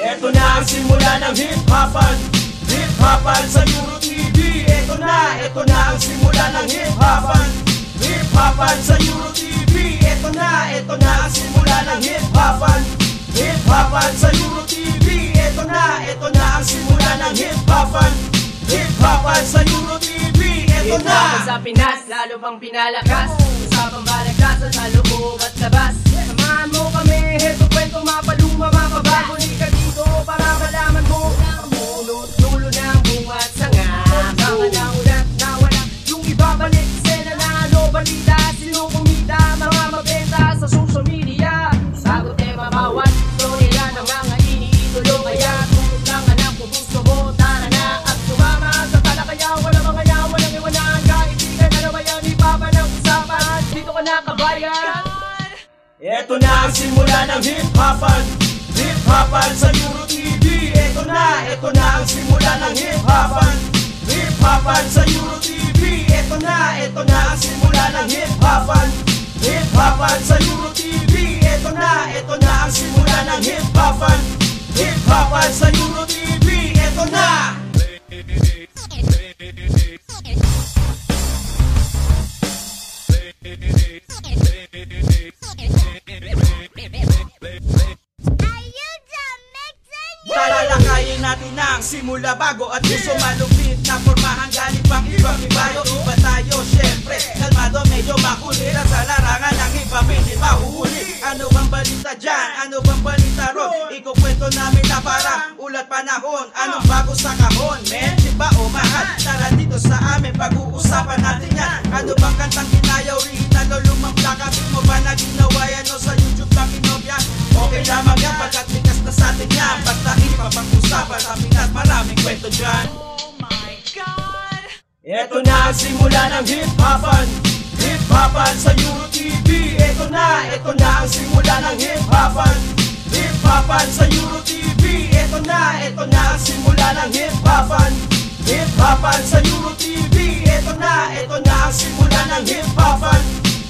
Eto na ang simula ng hip-hopan, hip-hopan sa Euro TV. Eto na ang simula ng hip-hopan, hip-hopan sa Euro TV. Eto na ang simula ng hip-hopan, hip-hopan sa Euro TV. Eto na ang simula ng hip-hopan, hip-hopan sa Euro TV. Eto na sa Pinas, lalo pang pinalakas sa pambalagtasan sa loob at labas. Samahan mo kami, heto kwento mapaluma, mapabago ni ka dito para malaman mo ang munot dulo ng bungat sanga. Baka naulat na wala yung ibabalik sena na ano balita, sino kumita, mga mabenta sa social media. Sagot eh mabawat, story lang ng mga iniidolo. Kaya tulog lang anak kung gusto mo, tara na at sumama sa talakaya. Walang mga yaw, walang iwanan, kaibigan na naman yan, ibaba ng usapan. Dito ka na kabayan. Eto na ang simula ng hip-hopan, hip-hopan sa Euro TV. Eto na ang simula ng hip-hopan, hip-hopan sa Euro TV. Eto na ang simula ng hip-hopan, hip-hopan sa Euro TV. Eto na ang simula ng hip-hopan, hip-hopan sa Euro TV. Eto na! Talalakayin natin ang simula bago at gusto malupit na formahan galing pang ibang ibayo. Iba tayo syempre, kalmado medyo makulit at sa larangan ng iba pilit mahuhuli. Ano bang balita dyan? Ano bang balita ron? Ikukwento namin na parang ulat panahon. Anong bago sa kahon? Men, diba o mahal? Tara dito sa amin, pag-uusapan natin yan. Ano bang kantang kinayaw? Original o lumang plaka? Mo ba na ginawayan o sa YouTube lang kinopya? Okay lamang yan pagkat likas na sa atin yan. Basta ipapag-usapan sa Pinas, maraming kwento dyan. Oh my God! Eto na ang simula ng hip-hopan, hip-hopan sa Euro TV. Eto na ang simula ng hip-hopan, hip-hopan sa Euro TV. Eto na ang simula ng hip-hopan, hip-hopan sa Euro TV. Eto na ang simula ng hip-hopan,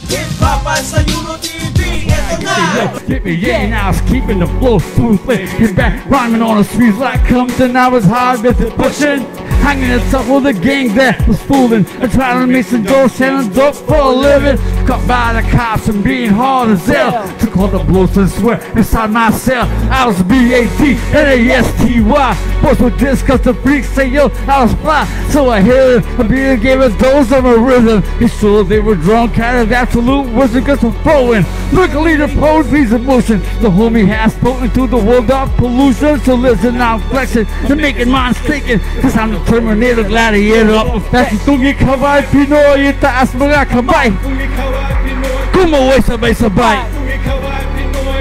hip-hopan sa Euro TV. Eto na! Hit me, yeah, and I was keeping the flow smoothly. Get back, rhyming on the streets like Compton. I was hard with the pushing, hanging the top of the gang that was fooling. I tried to make some dough, selling dope for a living. Caught by the cops and being hard as hell. Took all the blows and sweat inside my cell. I was B-A-T-N-A-S-T-Y. Boys with this cause the freaks say yo, I was fly. So I hit it, a beer gave a dose of a rhythm. He sure they were drunk, had an absolute wizard cause I'm throwing. Luckily the poetry's emotion. The homie has spoken to the world of pollution. So listen, I'm flexing and making mine stinking. Cause I'm the Terminator gladiator. That's kung ikaw ay Pinoy, itaas mga kamay. Kumaway sabay-sabay.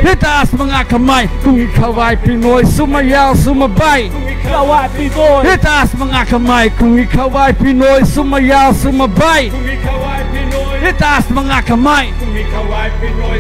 Itaas mga kamay. Kung ikaw ay Pinoy, sumayaw, sumabay. Ikaw ay Pinoy. Itaas mga kamay. Kung ikaw ay Pinoy, sumayaw, sumabay. Itaas mga kamay.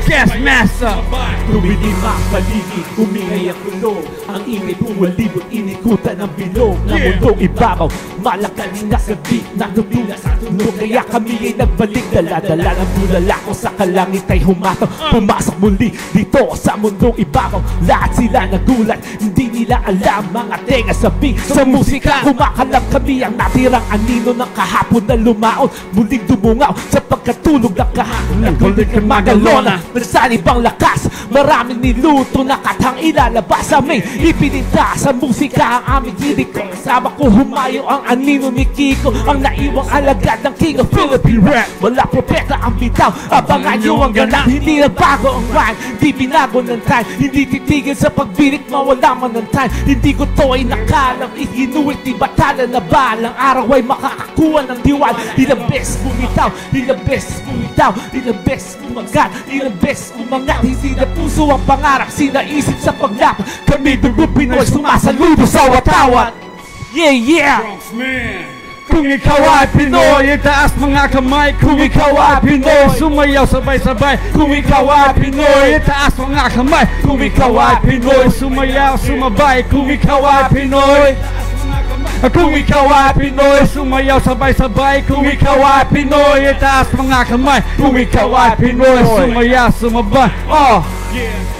Yes, master. Tumilim ang paligid, umingay ang kulong. Ang ingay pumulibot, inikutan ang bilog ng mundong ibabaw. Malakaling nasa gitna ng dulas at tunog. Kaya kami ay nagbalik, dala-dala ng bulala ko sa kalangit ay humatang. Pumasok muli dito sa mundong ibabaw. Lahat sila nagulat, hindi nila alam mga tenga sabi. Sa musika, kumakalam kami ang natirang anino ng kahapon na lumaon. Muling dumungaw sa pagkatulog ng kahapon. Nagkulit ng Magalona, bersanib ang lakas. Maraming niluto na katang ilalabas aming ipininta sa musika ang aming lirik. Kasama ko humayo ang anino ni Kiko, ang naiwang alagad ng King of Philippine Rap. Wala propeta ang bitaw, abangan nyo ang ganang. Hindi nagbago ang rhyme, di binago ng time. Hindi titigil sa pagbirik, mawala man ng time. Hindi ko to ay nakalang, iginuwit di batala na balang araw ay makakakuha ng diwal. Ilang beses bumitaw, ilang beses bumitaw, ilang beses umagat, ilang beses umangat. Hindi na puso ang pangarap, sinaisip sa paglap. Kami dugo Pinoy, sumasaludo sa watawat. Yeah, yeah! Kung ikaw ay Pinoy, itaas mga kamay. Kung ikaw ay Pinoy, sumayaw sabay-sabay. Kung ikaw ay Pinoy, itaas mga kamay. Kung ikaw ay Pinoy, sumayaw, sumabay. Kung ikaw ay Pinoy, kung ikaw ay Pinoy, sumayaw sabay-sabay. Kung ikaw ay Pinoy, itaas mga kamay. Kung ikaw ay Pinoy, sumayaw, sumabay. Oh!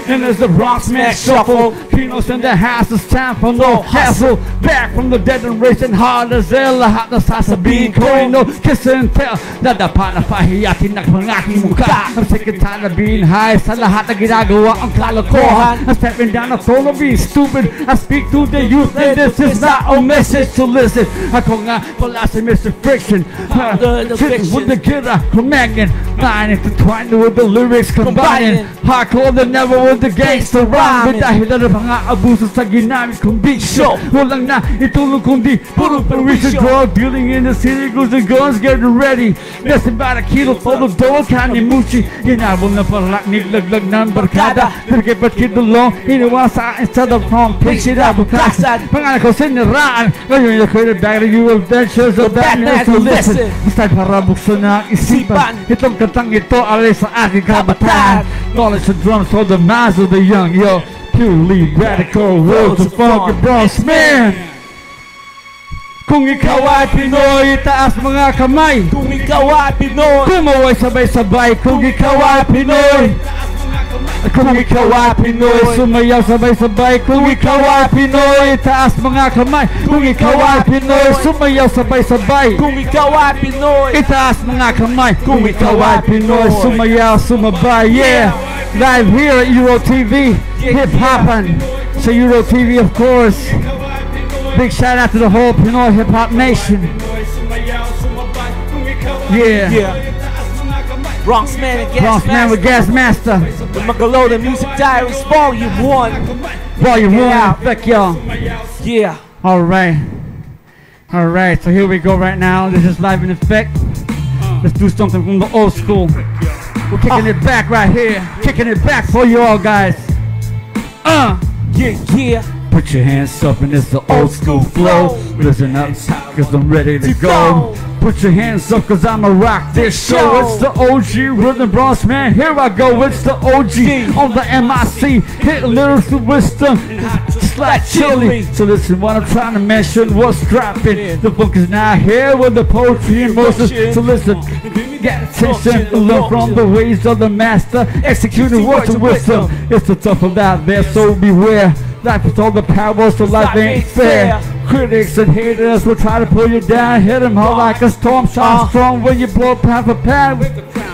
And as the Bronx man shuffle, Pino's in the house, it's time for no hassle. Back from the dead and racing hard as hell. Lahat na sasabihin ko ay no kiss and tell. Nadapa na pahiyatin ng mga aking mukha. I'm sick and tired of being high sa lahat na ginagawa ang kalokohan. I'm stepping down the throne of being stupid. I speak to the youth and this is not a message to listen. Ako nga pala si Mr. Friction, sitting with the guitar, commander, 9 intertwined with the lyrics combining. Hardcore than never with the gangster rhyme. Dahil na mga abuso sa ginamit kong beat show. Walang na itulong kundi puro permission. Drug dealing in the city, goes and guns getting ready. Nothing about a kilo todo doon kanimuchi. Inabol na parang niglaglag ng barkada. Nagkipat kitulong, iniwan sa akin sa the front page. Sinabukasan, pangalan ko siniraan. Ngayon yung created back to you adventures of badness to listen. Basta para buksan na ang isipan. Itong kantang ito alay sa aking kabataan. Knowledge and drums for the minds of the young, yo. Purely radical, world to funky Bronx man. Kung ikaw ay Pinoy, itaas mga kamay. Kung ikaw ay Pinoy, kumaway sabay-sabay. Kung ikaw ay Pinoy, kung ikaw ay Pinoy, sumayaw sabay-sabay. Kung ikaw ay Pinoy, itaas mga kamay. Kung ikaw ay Pinoy, sumayaw sabay-sabay. kung ikaw ay Pinoy, Itaas mga kamay. Kung ikaw ay Pinoy, sumayaw, sumabay. Yeah, live here at Euro TV, hip-hoppin' sa Euro TV, of course. Big shout out to the whole Pinoy hip hop nation. Yeah. Bronx Man and Bronx Man with Gas Master. The Magaloda Music Diaries Volume 1. Volume 1. Back y'all. Yeah. Alright. Alright, so here we go right now. This is live in effect. Let's do something from the old school. We're kicking it back right here. Kicking it back for you all guys. Yeah. Put your hands up and it's the old school flow. Listen up, cause I'm ready to go. Put your hands up cause I'ma rock this show. It's the OG Rhythm Bronx Man. Here I go, it's the OG on the MIC. Hit lyrics with wisdom, just like chili. So listen what I'm trying to mention, what's dropping. The book is now here with the poetry and motion. So listen, get attention, learn from the ways of the master. Executing words of wisdom. It's the tough of out there, so beware. Life is all the power, so life ain't fair. Critics and haters will try to pull you down. Hit them hard like a storm, shine strong when you blow pound for pound.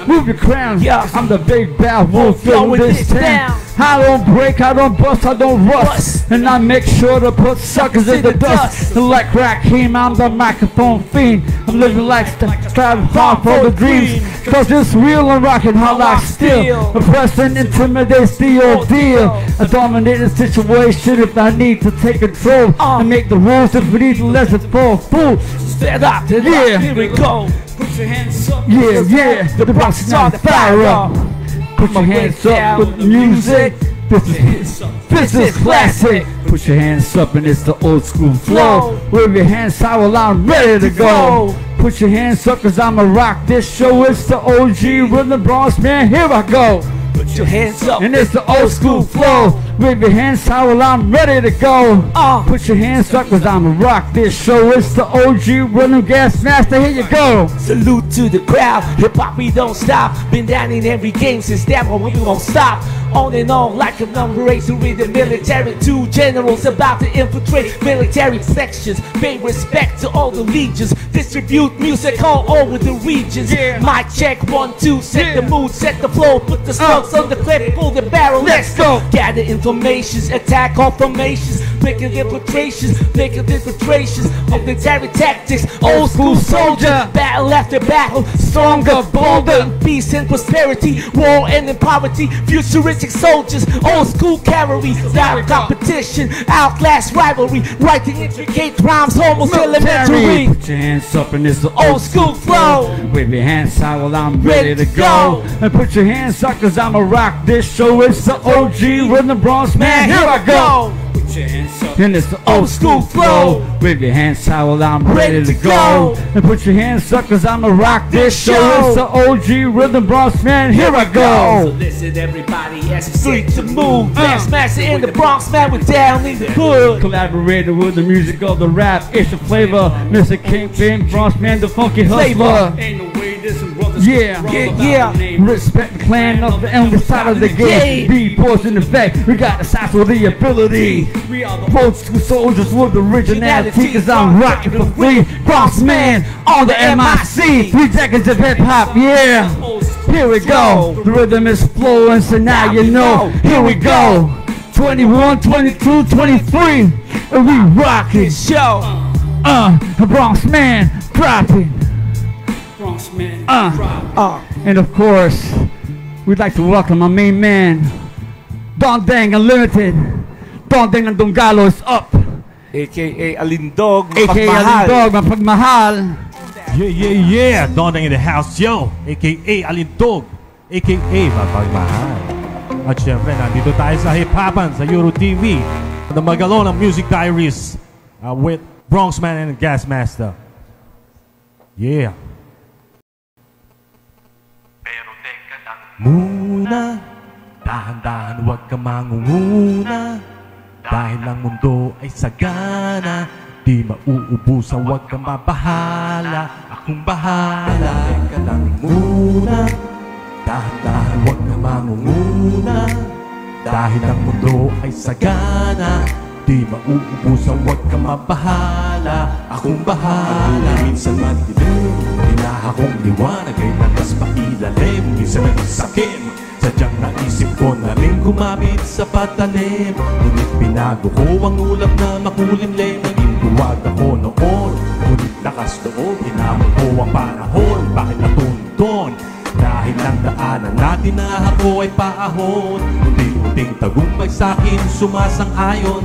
Move your crown, I'm the big bad wolf filling this town. I don't break, I don't bust, I don't rust. And I make sure to put suckers in the dust. And like Rakim, I'm the microphone fiend. I'm living like striving hard for the dreams. Cause it's real and rockin' hard like steel. Oppressing intimidates the ordeal. I dominate the situation if I need to take control. And make the rules if we need to let it fall. Fool, Stand up, Yeah. here we go. yeah, the Bronx is on fire up. Put your hands up with the music. This is classic. Put your hands up and it's the old school flow. Wave your hands high while I'm ready to go. Put your hands up cause I'ma rock this show. It's the OG Rhythm Bronx Man. Here I go. Put your hands up. And it's the old school flow. Wave your hands high while I'm ready to go. Put your hands up cause I'ma rock this show. It's the OG Rhythm Gas Master. Here you go. Salute to the crowd. Hip hop, we don't stop. Been down in every game since that one, we won't stop. On and on like a number 8 to read the military. 2 generals about to infiltrate military sections. Pay respect to all the legions. Distribute music all over the regions. Mic check 1, 2. Set the mood, set the flow. Put the slugs on the clip, pull the barrel. Let's go. Gather informations, attack all formations. Making infiltrations, making infiltrations of military tactics. Old school soldier, battle after battle. Stronger, bolder, peace and prosperity. War and in poverty, futuristic soldiers. Old school cavalry, without competition. Outlast rivalry, writing intricate rhymes almost elementary. Put your hands up and it's the Old school flow. Wave your hands high while I'm ready to go. And put your hands up cause I'ma rock this show. It's the OG Rhythm Bronx Man. Here I go. Put your hands up and it's the old school flow. Wave your hands high while I'm ready to go. And put your hands up cause I'ma rock this show. It's the OG Rhythm Bronx Man. Here I go. So listen everybody as we street to move. Gas Master in the Bronx Man, we're down in the hood. Collaborated with the music of the rap. It's the flavor. Mr. Kingpin, Bronx Man, the funky hustler. Flavor. Ain't no way this is brother Yeah, respect the clan of the elder side of the gate. B-boys in effect, we got the size with the ability. Old school soldiers with originality, cause I'm rocking for free. Bronx man on the MIC. 3 decades of hip hop, yeah. Here we go. The rhythm is flowing, so now you know. Here we go. 21, 22, 23, and we rockin'. Show. Bronx man dropping. Bronx man. And of course, we'd like to welcome my main man, Don Dang Unlimited. Don Dang and Don Galo is up. AKA Alindog, AKA Alindog, mapagmahal. Yeah, Don Dang in the house, yo. AKA Alindog, AKA mapagmahal. At syempre, nandito tayo sa hip-hopan sa Euro TV. The Magalona Music Diaries with Bronx Man and Gas Master. Yeah. Pero teka lang Muna, dahan-dahan huwag ka mangunguna. Dahil ang mundo ay sagana, di mauubusan huwag ka mabahala. Akong bahala. Teka lang muna, dahan-dahan huwag ka mangunguna. Dahil ang mundo ay sagana, di mauubusan huwag ka mabahala. Akong bahala. Minsan madilim, hinahakong liwanag ay landas pa ilalim. Minsan nagsakim, sadyang naisip ko na rin kumapit sa patalim. Ngunit pinago ko ang ulap na makulimlim. Naging buwag ako noon, ngunit lakas loob, hinamon ko ang panahon. Bakit natuntun? Dahil ang daanan natin na ako ay paahon. Unti-unting tagumpay sa'kin sumasang-ayon.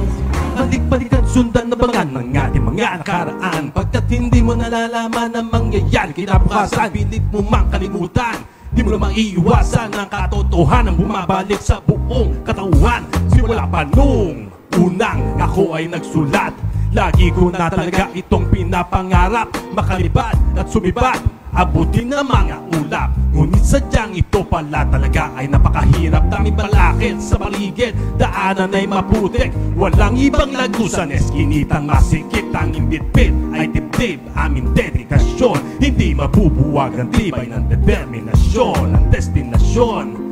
Balik-balikan sundan na bangan ng ating mga nakaraan. Pagkat hindi mo nalalaman ang mangyayari kinabukasan, pilit mo mang kalimutan. Di mo na maiiwasan ang katotohanan bumabalik sa buong katawan. Simula pa nung unang ako ay nagsulat, lagi ko na talaga itong pinapangarap. Makalipad at sumibat, abutin ang mga ulap. Ngunit sadyang ito pala talaga ay napakahirap. Daming balakid sa paligid, daanan ay maputik. Walang ibang lagusan, eskinitang masikip. Tanging bitbit ay dibdib, aming dedikasyon. Hindi mabubuwag ang tibay ng determinasyon. Ang destinasyon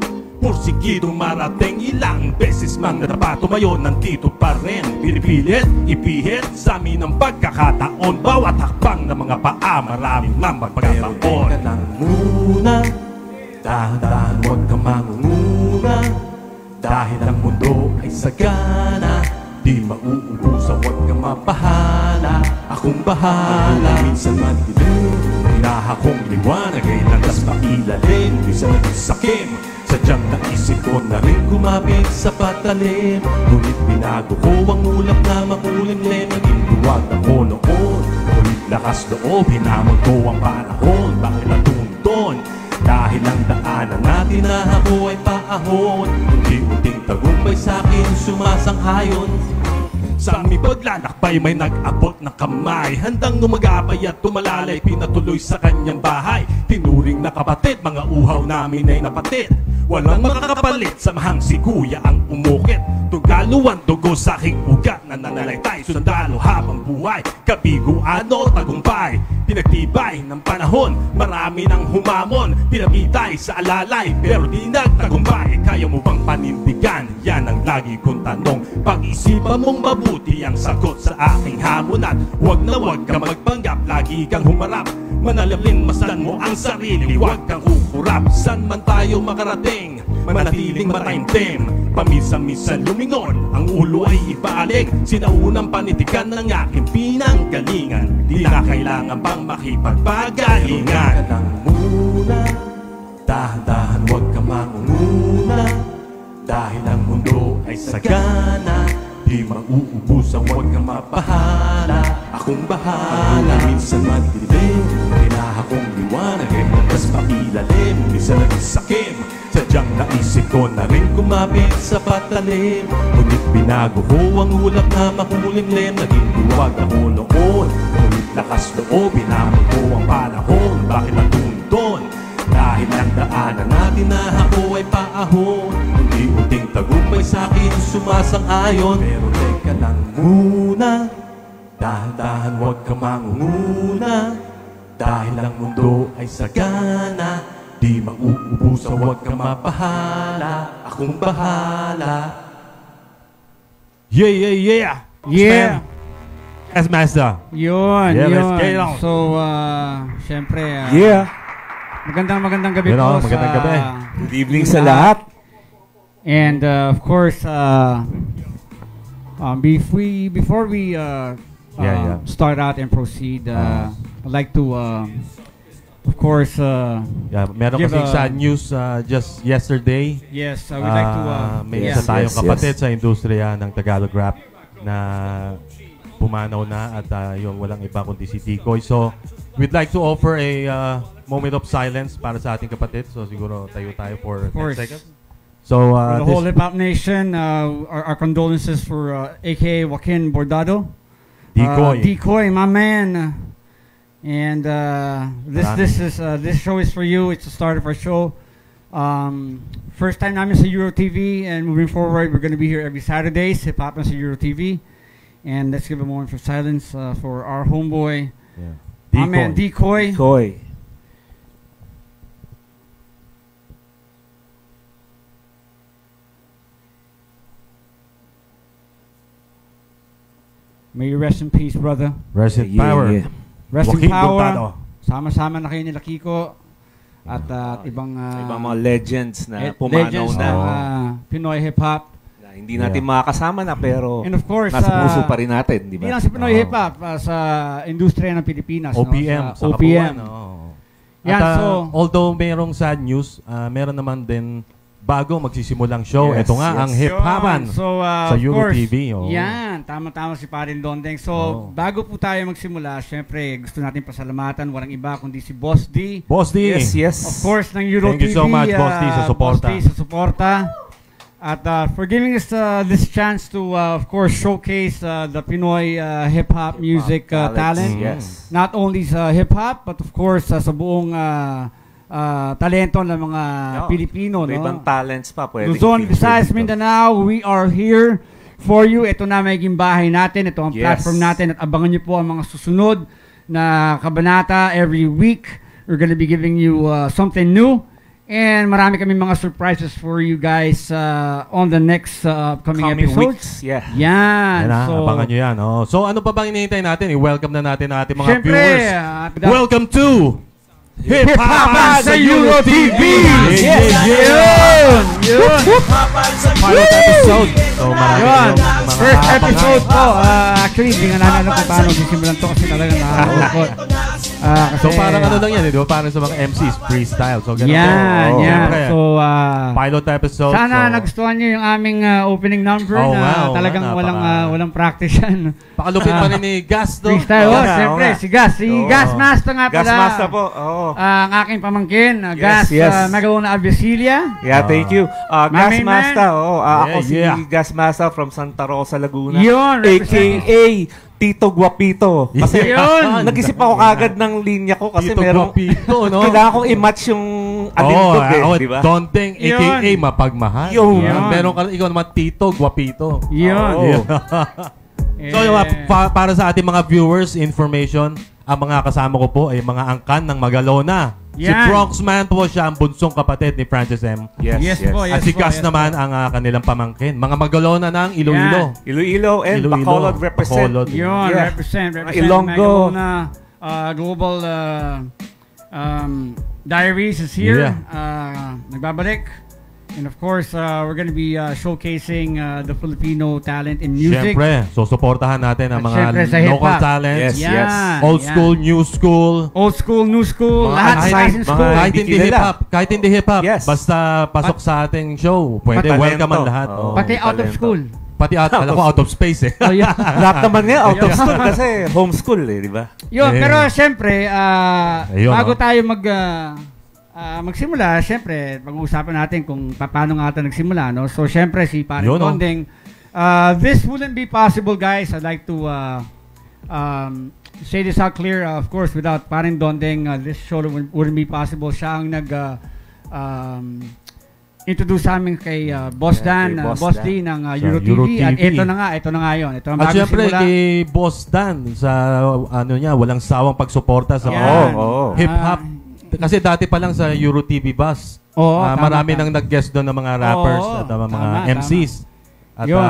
pursigidong marating, ilang beses mang nadapa tumayo, nandito pa rin. Pinipilit, ipihit sa amin ang pagkakataon. Bawat hakbang ng mga paa, maraming mang magpagkataon. Pero teka lang muna, dahan-dahan huwag ka mangunguna. Dahil ang mundo ay sagana, di mauubusan huwag ka mabahala. Akong bahala. Minsan madilim, hinahakong liwanag ay landas pa ilalim. Minsan nagsakim, sadyang naisip ko na rin kumapit sa patalim. Ngunit binago ko ang ulap na makulimlim. Naging buwag ako noon, ngunit lakas loob, hinamon ko ang panahon. Bakit natuntun? Dahil ang daanan natin na ako ay paahon. Unti-unting tagumpay sa'kin sumasang-ayon. Sa aming paglalakbay may nag-abot ng kamay, handang umagapay at tumalalay, pinatuloy sa kanyang bahay. Tinuring na kapatid, mga uhaw namin ay napatid. Walang makakapalit, samahang si kuya ang umukit. Tugaluan dugo sa aking ugat, nananalaytay sundalo habang buhay. Kabiguano, tagumpay, pinagtibay ng panahon. Marami nang humamon, pinabitay sa alalay, pero di nagtagumpay. Kaya mo bang panindigan? Yan ang lagi kong tanong. Pag-isipan mong mabuti ang sagot sa aking hamunan. Huwag na huwag ka magpanggap, lagi kang humarap. Manalabling masdan mo ang sarili, huwag kang kukurap. San man tayo makarating, manatiling mataimtim. Paminsan-minsan lumingon, ang ulo ay ibaling. Sinaunang panitikan ng aking pinanggalingan. Di na kailangan pang makipagbagalingan. Teka lang muna, dahan-dahan huwag ka mangunguna. Dahil ang mundo ay sagana, di mauubusan huwag ka mabahala. Akong bahala. Minsan madilim, hinahakong liwanag ay landas pa ilalim. Minsan nagsakim, sadyang naisip ko na rin kumapit sa patalim. Ngunit binago ko ang ulap na makulimlim. Naging buwag ako noon, ngunit lakas loob, hinamon ko ang panahon. Bakit natuntun? Dahil ang daanan natin na ako ay paahon. Unti-unting tagumpay sa'kin sumasang-ayon. Pero teka lang muna, dahan-dahan huwag ka mangunguna. Dahil ang mundo ay sagana, di mauubos, so huwag kang mapahala, akong bahala. Yeah, yeah, yeah! Yeah! Yes, Master. Yun, Yeah, yun. let's get it on. So, syempre, Yeah. magandang gabi Yun, po magandang sa... gabi. Good evening sa lahat. And of course, before we start out and proceed, I'd like to, of course, Yeah, meron give kasing a- sad news just yesterday. yes, we'd like to, May yeah. isa tayong Yes, kapatid sa industriya ng Tagalog rap na pumanaw na at yung walang iba kundi si Tikoy. So, we'd like to offer a moment of silence para sa ating kapatid. So, siguro tayo for 10 course. seconds. So, For the whole this Hip Hop Nation, our condolences for AKA Joaquin Bordado. Tikoy. Decoy, my man. And this show is for you. It's the start of our show. First time namin sa Euro TV, and moving forward, we're going to be here every Saturdays. Hip Hop sa Euro TV. And let's give a moment for silence for our homeboy, Yeah. my man Decoy. Koy. May you rest in peace, brother. Rest in Yeah, power. yeah. Rest Joaquin in power. Bordado. Sama-sama na kayo nila Kiko at ibang Ibang mga legends na pumanaw legends na. ng Pinoy hip hop. Na hindi natin makakasama na pero And of course, nasa puso pa rin natin, di Hindi ba? lang sa Pinoy Oo. hip hop, sa industriya ng Pilipinas, OPM. no? Sa Sa OPM. Kabuuan, oo. Yan, At so- although mayroong sad news, meron naman din bago magsisimulang show. Yes, Ito nga yes. ang Hip-Hopan So, sa of Euro course, TV. Oh. Yan, tama-tama si Parin Dondeng. So, Oo. bago po tayo magsimula, syempre, gusto natin pasalamatan, walang iba kundi si Boss D. Boss D. Yes, yes. Of course, ng Euro Thank you TV. so much, Boss D, sa suporta. Boss D, sa suporta. At for giving us this chance to, of course, showcase the Pinoy hip-hop music talent. Yes. Not only sa hip-hop, but of course, sa buong talento ng mga Pilipino. May No? ibang talents pa pwede. Luzon, Visayas, Mindanao, we are here for you. Ito na magiging bahay natin. Ito ang Yes. platform natin. At abangan niyo po ang mga susunod na kabanata every week. We're gonna be giving you something new. And marami kami mga surprises for you guys on the next upcoming Coming episodes. weeks, yeah. Yan. Yan na, So, abangan nyo yan. Oh. So ano pa bang hinihintay natin? I-welcome na natin ang ating mga syempre, viewers. Welcome to Hip-Hopan sa Euro TV! Yeah, yeah, yeah. Yun! Pilot episode. So marami Yun, kayong mga first abangan. episode po. Actually, hindi nga namin alam kung paano sisimulan to kasi talagang nakakulot. So parang ano lang yan, di ba? Parang sa mga MCs, freestyle. So ganun. Yan, to. yan. Siyempre, So, pilot episode. sana so, nagustuhan nyo yung aming opening number Oo na nga, oo talagang nga, walang practice yan. pakalupit pa rin ni Gas to. Freestyle. Oo Oh, nga, siyempre, oo nga. si Gas. Si Oo. Gas Master nga pala. Gas Master po. Oo. Ang aking pamangkin, Gas yes. Magauna Abisilia. Yeah, thank you. My Gas main Master. Oo, ako si Yeah. Gas Master from Santa Rosa, Laguna. Yun, AKA Tito Guapito. Kasi Yun. nag-isip ako kagad ng linya ko kasi Tito merong Guapito, no? kailangan kong i-match yung alindog di ba? Dondeng, a.k.a. Yun. Mapagmahal. Yun. Meron ka, ikaw naman, Tito Guapito. Yun. Oo. So, yung para sa ating mga viewers, information, ang mga kasama ko po ay mga angkan ng Magalona. Si Yan. Bronxman po siya, ang bunsong kapatid ni Francis M. Yes po, yes. At si Gas po. naman ang kanilang pamangkin. Mga Magalona ng Iloilo. Iloilo and Iloilo. Bacolod represent. Bacolod. Yun, Yeah. represent Ilonggo. Magauna, Global Diaries is here. Yeah. Nagbabalik. And of course, we're gonna be showcasing the Filipino talent in music. Siyempre, so supportahan natin ang At mga syempre sa local hip-hop. talents. Yes, Yan, Old yan. school, new school. Old school, new school, Mga lahat unsigned, sa ating mga school. Kahit hindi kilala. hip-hop, kahit hindi hip-hop, Yes. basta pasok sa ating show, pwede, Talento. welcome ang lahat. Oo. Oh. Pati out of talento. school. Pati alam ko out of space eh. Oh, yeah. Lahat naman nga out of school kasi homeschool di ba? Yun, Eh. pero syempre, Ayun, bago oh. tayo magsimula, syempre, pag-uusapan natin kung paano nga ito nagsimula, no? So, syempre, si Paring Yun, oh. Dondeng, this wouldn't be possible, guys. I'd like to say this out clear. Of course, without Paring Dondeng, this show wouldn't be possible. Siya ang introduce sa amin kay Boss Dan, kay Boss Dan. D ng Sa Euro Euro TV. At TV. ito na nga yun. Ito ang At bagong syempre simula. kay Boss Dan sa walang sawang pagsuporta sa mga Yan. hip-hop. Kasi dati pa lang sa Euro TV Bus, Oo, marami tama. nang nag-guest doon ng mga rappers Oo, at mga tama, MCs. At Yun.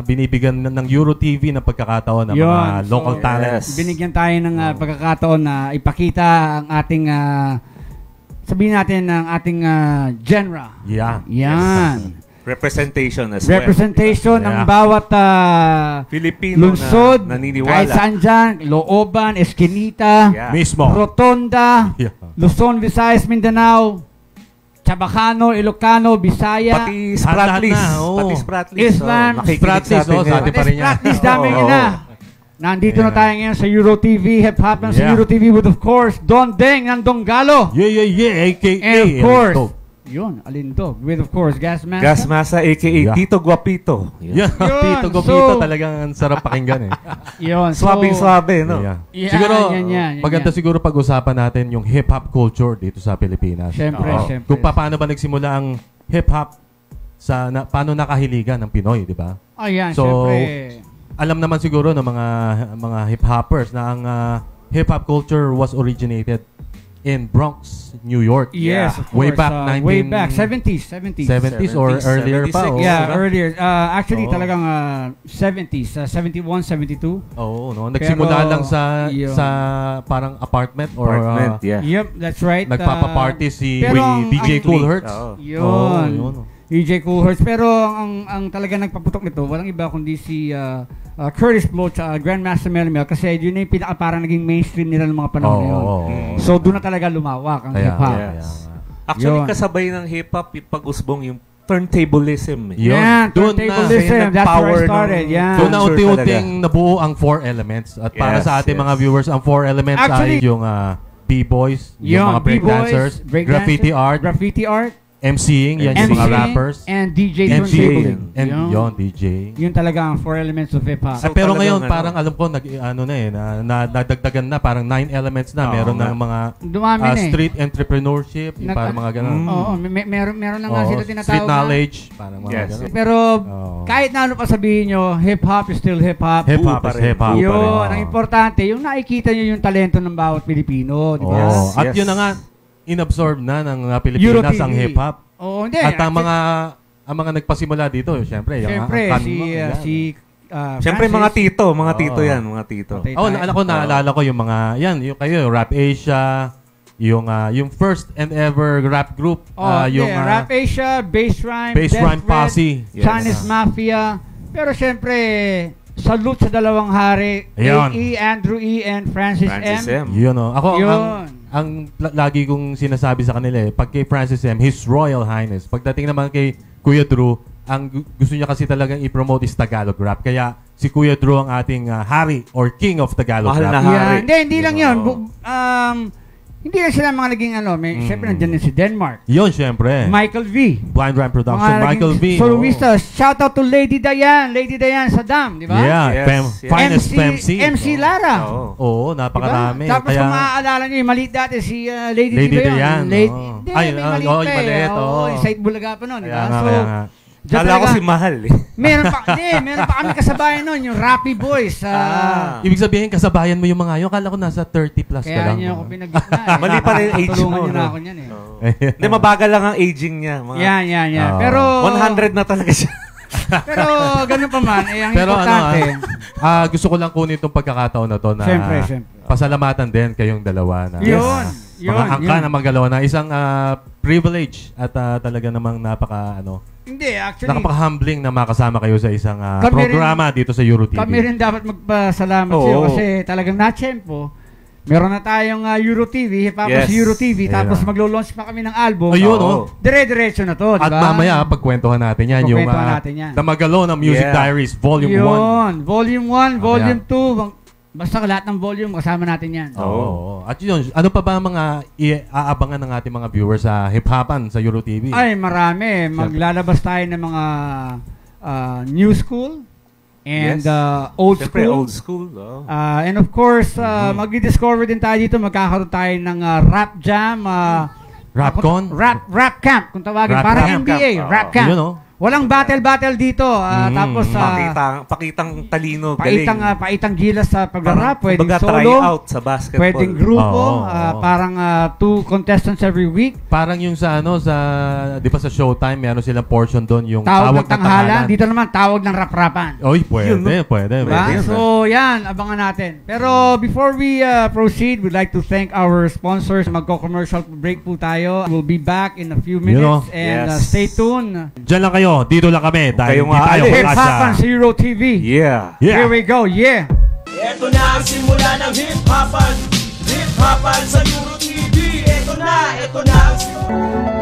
binibigyan ng Euro TV ng pagkakataon ng Yun. mga local So, talents. Binigyan tayo ng pagkakataon na ipakita ang ating sabihin natin ng ating genre. Yeah. Yan. Representation as Representation Yeah. ng bawat Filipino lungsod, na kahit naniniwala. saan dyan, Looban, Esquinita, Yeah. Mismo. Rotonda, Yeah. Luzon, Visayas, Mindanao, Chabacano, Ilocano, Bisaya, Pati Spratlys. na, oo. Pati Spratlys. Islam, nakikinig Spratlys, sa atin sa atin ngayon. pa rin yan. Practice dami Oo. na. Nandito na Yeah. tayo ngayon sa Euro TV, Hip Hop lang sa Yeah. Euro TV with of course, Don Deng ng Donggalo. Yeah, a.k.a. And of course, Alindog. yun, Alindog. With of course, Gasman. Gasmasa aka Yeah. Tito Guapito. Yeah, Yun, Tito so- Gopito talagang ang sarap pakinggan eh. Yun. Swabing-swabe, no? Yeah. Yan, Siguro, yan. maganda siguro pag-usapan natin yung hip-hop culture dito sa Pilipinas. Siyempre, Oo. siyempre. Kung paano ba nagsimula ang hip-hop paano nakahiligan ng Pinoy, di ba? Ayan, So, siyempre. Alam naman siguro ng mga hip-hoppers na ang hip-hop culture was originated in Bronx, New York. Yes, Yeah. of course. Way back way back, 70s. 70s or 70s, earlier pa. 76. oh. Yeah, earlier. Actually, Oo. talagang 70s. 71, 72. Oo, no. Nagsimula Pero, lang sa yun. parang apartment or Apartment, yeah. Yep, that's right. nagpapa-party si pero ang- DJ ang- Cool Hertz. Oo. Yun. Oo, yun. DJ Cool Hertz. Pero ang talaga nagpaputok nito, walang iba kundi si Curtis Blow at Grandmaster Melmel kasi yun yung parang naging mainstream nila ng mga panahon na yun. Oo. So doon na talaga lumawak ang Kaya, hip-hop. kaya Yes. nga. Actually, Yun. kasabay ng hip-hop, yung pag-usbong yung turntablism. Yun. Yan, Doon na- turntablism. That's where nag-power I started. ng- Yan. Doon na Culture unti-unting nabuo ang 4 elements. At para Yes, sa ating yes. mga viewers, ang 4 elements Actually, ay yung B-boys, yung mga breakdancers, graffiti art, MCing, yan yung mga rappers, and DJ MCing, turntabling. and Yun. yon DJ. Yun talaga ang 4 elements of hip-hop. So, Pero talagang ngayon, ano, parang alam ko, nadagdagan na, parang 9 elements na. Oo Meron nga. ng mga Dumami na eh. street entrepreneurship, yung parang mga ganun. Oo, meron na nga Oo, sila tinatawag street na. knowledge, parang mga Yes. ganun. Pero Oo. kahit na ano pa sabihin nyo, hip-hop is still hip-hop. Hip-hop pa is rin. hip-hop pa rin. Yun, ang Oo. importante, yung nakikita nyo yung talento ng bawat Pilipino, di ba? Oo. At Yes. yun na nga, inabsorb na ng Euro Pilipinas TV. ang hip-hop. Oo, hindi. At ang mga nagpasimula dito, syempre, yung Siyempre, ang Siyempre, Francis. mga tito Oo. yan, mga tito. Patay Oh, tayo. naalala ko yung mga, yung kayo, yung Rap Asia, yung first and ever rap group, yung Rap Asia, Bass Rhyme, Bass Death Rhyme Threat, Posse. Yes. Chinese Mafia. Pero siyempre, salute sa dalawang hari, Ayun. A.E., Andrew E. and Francis M. Yun, oh. Ako, Yun. lagi kong sinasabi sa kanila, pag kay Francis M, His Royal Highness. Pagdating naman kay Kuya Drew, ang gusto niya kasi talagang i-promote is Tagalog rap. Kaya si Kuya Drew ang ating hari or king of Tagalog Mahal rap. na hari. Yeah. Hindi lang yun. Oo. Hindi lang sila mga naging siyempre nandiyan din si Denmark. Yun, syempre. Michael V. Blind Rhyme Production, Mga Michael V. naging soloistas. Shout out to Lady Diane. Lady Diane Saddam, di ba? Yeah, Yes, yes. finest MC. MC Lara. Oo. Oo, napakarami. Diba? Tapos kung maaalala nyo, yung maliit dati si Lady Lady Di ba yun? Diane, Lady, oo. Hindi, Ay, may oo, maliit yung pa eh. maliit, oo. Oo, yung Side Bulaga pa nun, di Kaya ba? nga, So, kaya nga. dyan Kala ko talaga- si Mahal eh. meron pa kami kasabayan nun, yung Rappy Boys. Ibig sabihin, kasabayan mo yung mga yun. Kala ko nasa 30 plus ka Kaya lang. niyo ako pinag-gitna. eh. Mali pala yung age Tulungan mo, niyo na no? ako niyan eh. Hindi, mabagal lang ang aging niya. Mga Yan. Oo. Pero, 100 na talaga siya. pero ganun pa man, ang Pero importante. gusto ko lang kunin itong pagkakataon na to na Siyempre. pasalamatan din kayong dalawa na Yun. mga angka na magalawa na isang privilege at talaga namang Hindi, actually, napaka-humbling na makasama kayo sa isang Kami programa dito sa Euro TV. kami rin dapat magpasalamat Oo. sa iyo kasi talagang na-tsempo. Meron na tayong Euro TV, hip-hop Yes. Euro TV, tapos Ayun. maglo-launch pa kami ng album. Ayun, Oo. Dire-diretso na to, di At ba? mamaya, pagkwentuhan natin yan. Yung Pagkwentuhan natin yan. The Magalona Music Yeah. Diaries Volume 1. Yun, Volume 1, Mamaya. Volume 2, basta lahat ng volume, kasama natin yan. Oo. At yun, ano pa ba mga iaabangan ng ating mga viewers sa hip-hopan sa Euro TV? Ay, marami. Maglalabas tayo ng mga new school and Yes. old Siyempre, school. old school. Oh. And of course, magdi-discover din tayo dito. Magkakaroon tayo ng rap jam. Rapcon? Rap camp, kung tawagin. Rap Parang camp. NBA, rap camp. Yun, oh. Walang battle dito. Tapos, Pakitang talino, galing. paitang gilas sa pagrarap. Pwedeng Kumbaga, try solo. out sa basketball. Pwedeng grupo. Oo. Parang 2 contestants every week. Parang yung sa di ba sa Showtime, meron silang portion doon, yung Tawag ng na tanghalan. Dito naman, tawag ng rap-rapan. Oy, pwede. Diba? So, yan, abangan natin. Pero before we proceed, we'd like to thank our sponsors. Magko-commercial break po tayo. We'll be back in a few minutes. And Yes. stay tuned. Diyan lang kayo. Dito lang kami. Dahil kayong hindi tayo aalis. Hip Hop on Zero TV. Yeah. Here we go, yeah. Ito na ang simula ng hip-hopan. Hip-hopan sa Euro TV. Ito na ang simula.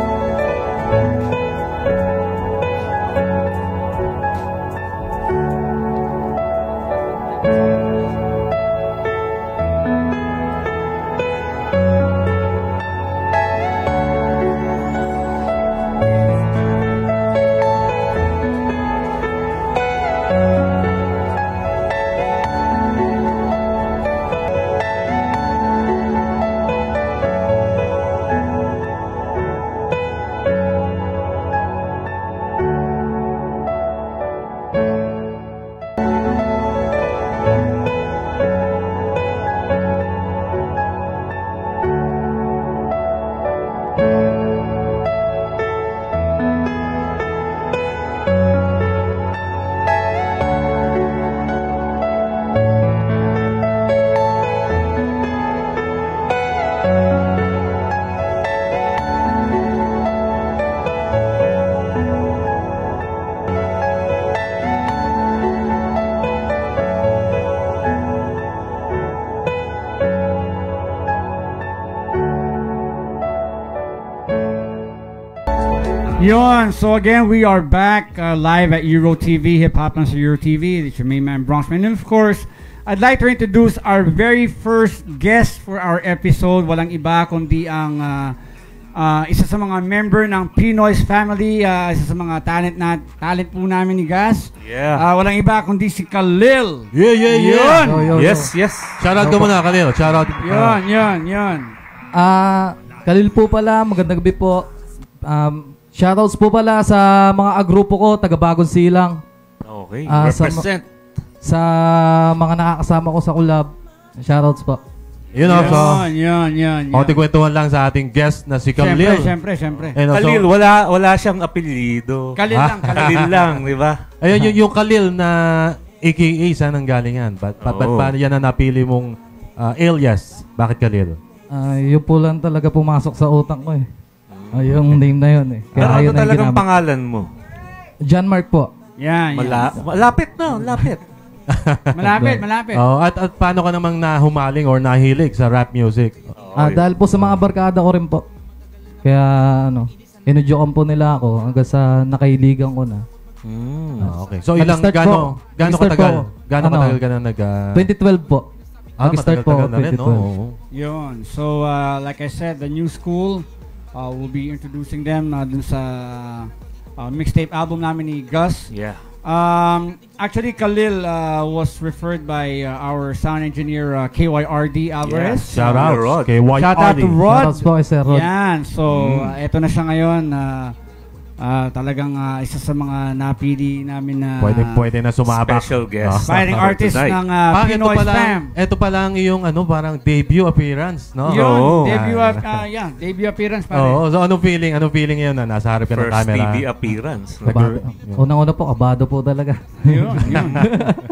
Yon. So again, we are back live at Euro TV, Hip Hop on Euro TV. It's your main man, Bronxman. And of course, I'd like to introduce our very first guest for our episode. Walang iba kundi ang isa sa mga member ng Pinoy's family, isa sa mga talent po namin ni Gas. Yeah. Walang iba kundi si Khalil. Yeah. Yun. Yes. Shoutout ka muna, Khalil. Shoutout. Yun. Khalil po pala, magandang gabi po. Shoutouts po pala sa mga agrupo ko, taga Bagong Silang. Okay, represent. Sa mga nakakasama ko sa collab. Shoutouts po. Yun also. Yun. Kwentuhan lang sa ating guest na si Khalil. Siyempre. And also, Khalil, wala siyang apelyido. Khalil lang. Khalil lang, di ba? ayun, yung Khalil na AKA, saan ang galingan? Ba't paano yan na napili mong alias? Bakit Khalil? Yun po lang talaga pumasok sa utak ko eh. Yung name na yun eh. Kaya ano talagang pangalan mo? John Mark po. Yan. Malapit. Malapit. At paano ka namang nahumaling or nahilig sa rap music? Dahil po sa mga barkada ko rin po. Kaya inudyokan po nila ako hanggang sa nakailigan ko na. Okay. So ilang gaano katagal? Gaano katagal ka na 2012 po. Nag-start po na rin, 2012. Yun. So like I said, the new school, we'll be introducing them dun sa mixtape album namin ni Gus. Yeah. Actually, Khalil was referred by our sound engineer KYRD Alvarez. Yeah. Shout out kay YRD. Shout out to Rod. Shoutouts po kay Sir Rod. Yan. So, eto na siya ngayon. Talagang isa sa mga napili namin na pwede na sumabak. Special guest. aspiring artist ng Pinoy Fam. Ito pa lang yung parang debut appearance, no? Yun, debut appearance pare. So anong feeling yun na nasa harap ka ng First camera? TV appearance. Unang-una po, kabado po talaga. Yun.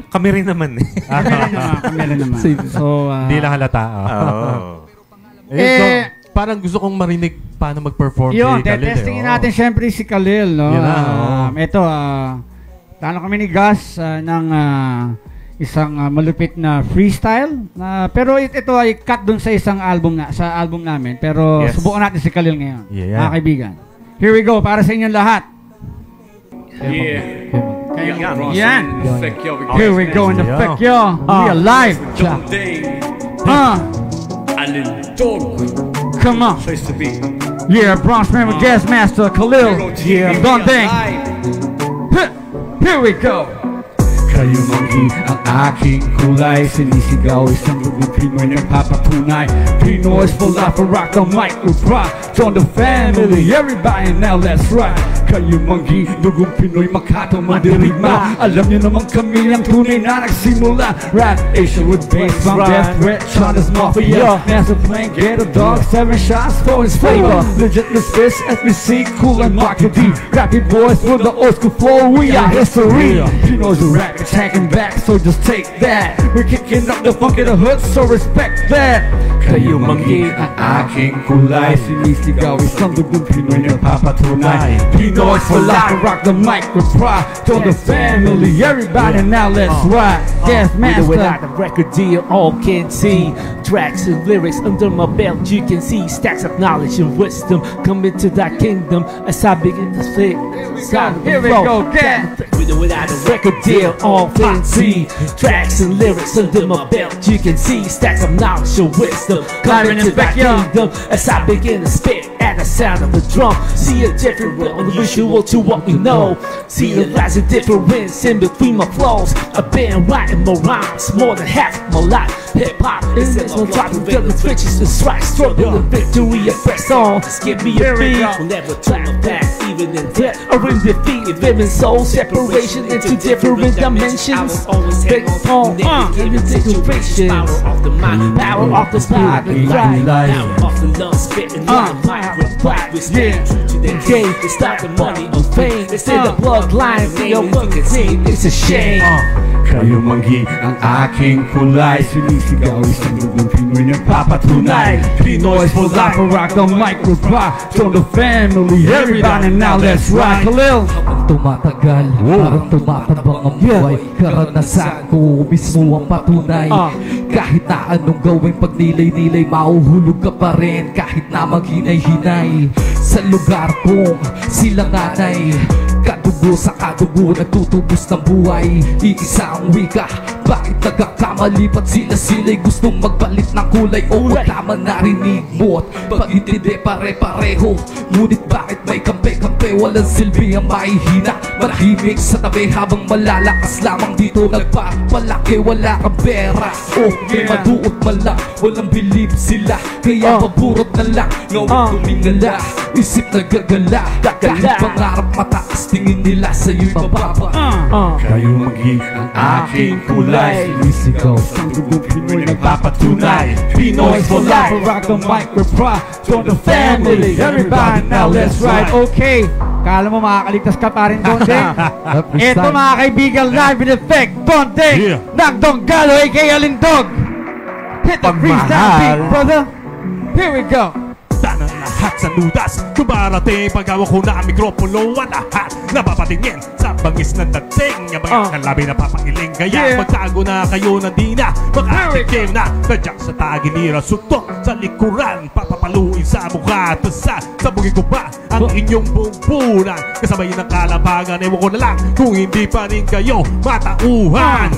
Kami rin naman eh. Kami rin naman. So, Hindi lang halata. So, parang gusto kong marinig paano mag-perform yun, si Khalil. testingin natin syempre si Khalil, no? Ito, talo kami ni Gus ng isang malupit na freestyle. Pero ito ay cut dun sa isang album sa album namin. Pero subukan natin si Khalil ngayon, mga kaibigan. Here we go, para sa inyong lahat. Yan. Here we go in the fact, yo. We are live. Come on. Yeah, Bronx Member Guest Master Khalil. Yeah, Don Ding. Here we go. Kayo manggi ang aking kulay. Sinisigaw isang lubong Pinoy nagpapatunay. Pinoy's full life, rock the mic with pride. Join the family, everybody now let's ride. Kayo manggi, lugong Pinoy Makato madirigma. Alam niyo naman kami ang tunay na nagsimula. Rap Asia with bass from Death Threat, China's Mafia. Master Plan, get a dog, 7 shots for his flavor. Legit fist, SBC, cool and Market D. Rapid boys with the old school flow, we are history. Pinoy's a rap, attacking back, so just take that. We're kicking up the funk in the hood, so respect that. Kayo manggi ang aking kulay. Sinisigaw isang lugong Pinoy nagpapatunay. Pinoy's for life, rock the mic with pride. Join the family, everybody now let's ride. Yes, master. Without a record deal, all can see. Tracks and lyrics under my belt, you can see. Stacks of knowledge and wisdom come into that kingdom as I begin to speak. Here we go, get. Without a record deal, all can see. Tracks and lyrics under my belt, you can see. Stacks of knowledge and wisdom come into that kingdom as I begin to spit at the sound of the drum. See a different visual to what we know. See a rise of difference in between my flows. I've been writing more rhymes more than half my life. Hip hop is no dropping villains, riches and strikes, struggle and victory and press on. Just give me a beat, we'll never turn back, even in death or in defeat. Living soul separation into different dimensions. Big on, giving situation. Power of the mind, power of the spirit, and pride. Power of the love, spitting on the mic with pride. We stay true to the game. It's not the money or fame. It's in the bloodline. They are one team. It's a shame. Kayo manggi ang aking kulay. Sinisigaw isang lugong Pinoy nagpapatunay. Pinoy's for life, rock the mic with pride. Join the family, everybody now let's ride. Khalil. Habang tumatagal, parang tumatabang ang buhay. Karanasan ko mismo ang patunay. Kahit na anong gawing pagnilay-nilay, mauhulog ka pa rin kahit na maghinay-hinay. Sa lugar kong sila nanay, kadugo sa kadugo nagtutubos ng buhay. Iisa ang wika, bakit nagkakamali? Ba't sila'y gustong magpalit ng kulay? O wala man narinig mo at pag-intindi pare-pareho. Ngunit bakit may kampe-kampe? Walang silbi ang mahihina, manahimik sa tabi habang malalakas lamang dito nagpapalaki. Wala kang pera o may maduot man lang, walang believe sila, kaya paburot na lang. Ngawin tumingala, isip nagagala, kahit pangarap mataas, tingin nila sa'yo'y mababa. Kayo manggi ang aking kulay. Sinisigaw isang lugong Pinoy nagpapatunay. Pinoy's for life, rock the mic with pride. Join the family, everybody now let's ride. Okay, kala mo makakaligtas ka pa rin, Dondeng? Ito mga kaibigan, live in effect, Dondeng ng Donggalo aka Alindog. Hit the freestyle beat, brother. Here we go. Tanang lahat sa ludas, dumarating paggawa ko na ang mikropono at lahat napapatingin sa bangis ng dating. Ang mga kalabi na papakiling, kaya magtago na kayo na di na makatikim na. Nadyak sa tagilira, sutok sa likuran, papapaluin sa mukha at sa bugin ko pa ang inyong bumbunan. Kasabay ng kalabangan, ewan ko na lang kung hindi pa rin kayo matauhan.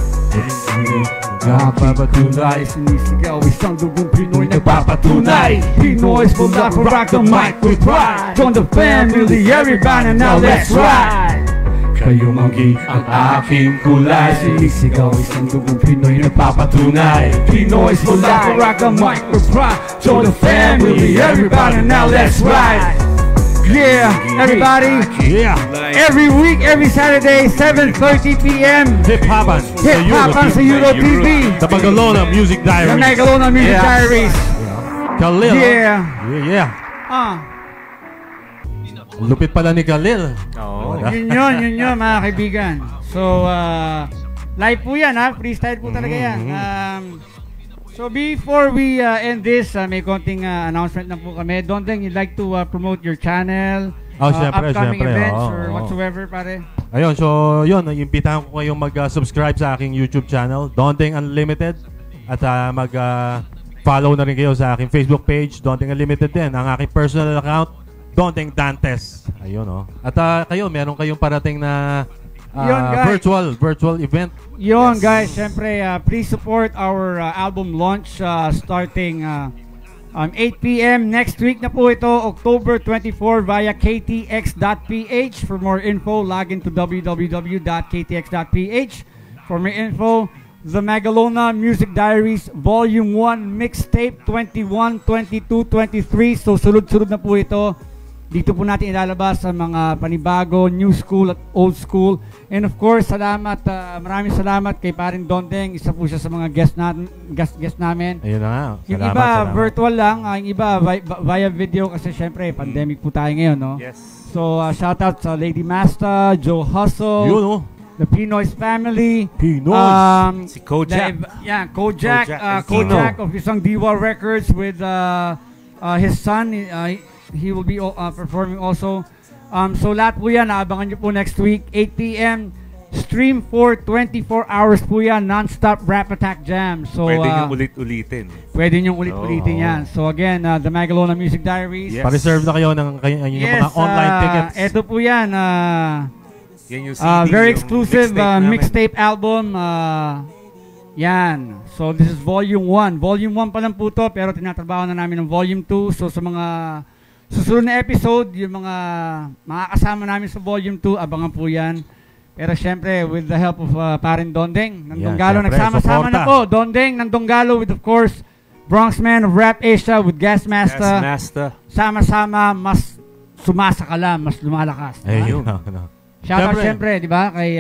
Nagpapatunay, sinisigaw isang lugong Pinoy nagpapatunay. Pinoy's for life, rock the mic with pride. Join the family, everybody now let's ride. Kayo manggi ang aking kulay. Sinisigaw isang lugong Pinoy nagpapatunay. Pinoy's for life, rock the mic with pride. Join the family, everybody now let's ride. Yeah, everybody. Yeah. Every week, every Saturday, 7:30 p.m. Hip-hopan sa Euro TV. The Magalona Music The Diaries. Magalona Music Diaries. Khalil. Yeah. Yeah. Lupit pala ni Khalil. Yun yun mga kaibigan. So, live po yan ha. Freestyle po talaga yan. So before we end this, may konting announcement lang po kami. Dondeng, you'd like to promote your channel, upcoming events, or whatsoever, pare? Ayun, so yun, imbitahan ko kayong mag-subscribe sa aking YouTube channel, Dondeng Unlimited. At mag-follow na rin kayo sa aking Facebook page, Dondeng Unlimited din. Ang aking personal account, Dondeng Dantes. Ayun, At kayo, meron kayong parating na virtual event. Yun, guys, syempre, please support our album launch starting 8 p.m. next week na po ito, October 24 via ktx.ph. For more info, log into www.ktx.ph. For more info, The Magalona Music Diaries Volume 1 Mixtape 21, 22, 23. So sunod-sunod na po ito. Dito po natin ilalabas ang mga panibago, new school at old school. And of course, maraming salamat kay Parin Dondeng. Isa po siya sa mga guest namin. Ayun na nga. Yung iba, virtual lang. Yung iba, via video kasi syempre, pandemic po tayo ngayon, no? Yes. So, shout out sa Lady Masta, Joe Hustle, Yun, no? the Pinoy's family. Pinoy's. Si Kojak. Kojak of Isang Diwa Records with his son. He will be performing also. So lahat po yan, abangan nyo po next week, 8 p.m. Stream for 24 hours po yan, non-stop Rap Attack Jam. So, Pwede nyo ulit-ulitin. Pwede nyo ulit-ulitin yan. So again, the Magalona Music Diaries. Yes. Pa-reserve na kayo ng mga online tickets. Ito po yan. Yan yung CD, Very yung exclusive mixtape mixtape album. Yan. So this is Volume 1. Volume 1 pa lang po to, pero tinatrabaho na namin ng Volume 2. So sa mga susunod na episode, yung mga makakasama namin sa Volume 2, abangan po yan. Pero syempre, with the help of Parin Dondeng ng Donggalo, nagsama-sama na po. Dondeng ng Donggalo with, of course, Bronx Man of Rap Asia with Gas Master. Sama-sama, mas sumasakala, mas lumalakas. Ayun. Shoutout syempre, di ba, kay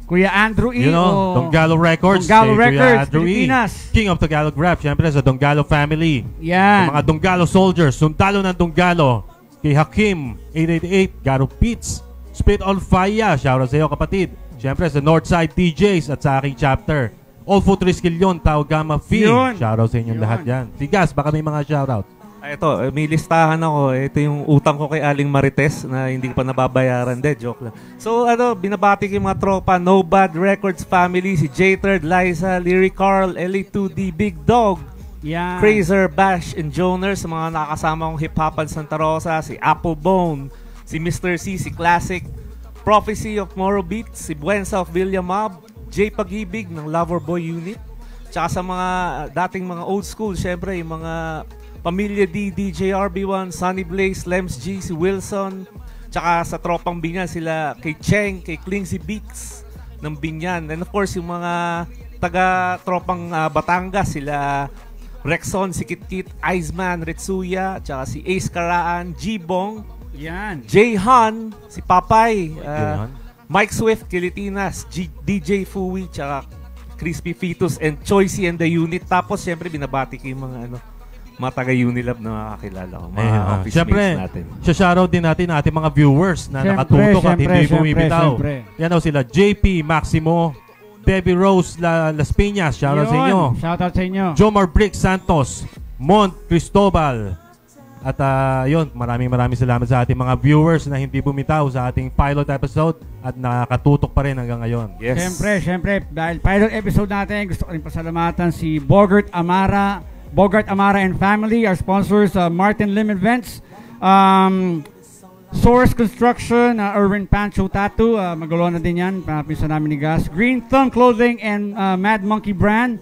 Kuya Andrew E. Donggalo Records. Donggalo Records, Andrew Pilipinas. King of Tagalog Rap. Siyempre sa Donggalo family. Yan. Sa mga Donggalo soldiers. Sundalo ng Donggalo. Kay Hakim, 888, Garo Beats. Spit on Fire. Shoutout sa iyo kapatid. Siyempre sa Northside DJs at sa aking chapter. All Foot Riskilyon, Tao Gamma Fee. Shoutout sa inyong lahat yan. Tigas, baka may mga shoutout. Ito, may listahan ako. Ito yung utang ko kay Aling Marites na hindi pa nababayaran. Joke lang. So, binabati ko yung mga tropa. No Bad Records family. Si J-Third, Liza, Lyric Carl, LA2D, Big Dog, Crazer, Bash, and Joner. Sa mga nakakasama kong hip-hopan Santa Rosa. Si Apple Bone, si Mr. C, si Classic, Prophecy of Moro Beats, si Buensa of Villa Mob, J Pag-ibig ng Loverboy Unit. Tsaka sa mga dating mga old school, syempre yung mga Pamilya D, DJ RB1, Sunny Blaze, Lems G, si Wilson. Tsaka sa tropang Binyan sila kay Cheng, kay Klingsy Beats ng Binyan. And of course yung mga taga-tropang Batangas, sila Rexon, si Kitkit, Iceman, Retsuya, tsaka si Ace Karaan, G-Bong, Jay Han, si Papay, Mike Swift, Kilitinas, DJ Fui, tsaka Crispy Fetus, and Choicy and the Unit. Tapos syempre binabati ko yung mga mga taga-Unilab na makakilala ko, mga office mates natin. Shoutout din natin ang ating mga viewers na nakatutok at hindi bumibitaw. Yan sila, JP Maximo, Baby Rose Las Piñas, shoutout sa inyo. Shoutout sa inyo. Jomar Brick Santos, Mont Cristobal. At maraming salamat sa ating mga viewers na hindi bumitaw sa ating pilot episode at nakatutok pa rin hanggang ngayon. Yes. Siyempre, dahil pilot episode natin, gusto ko rin pasalamatan si Bogart Amara and family, our sponsors, Martin Lim Events, Source Construction, Urban Pancho Tattoo, Magalona din yan, pinsa namin ni Gas, Green Thumb Clothing and Mad Monkey Brand,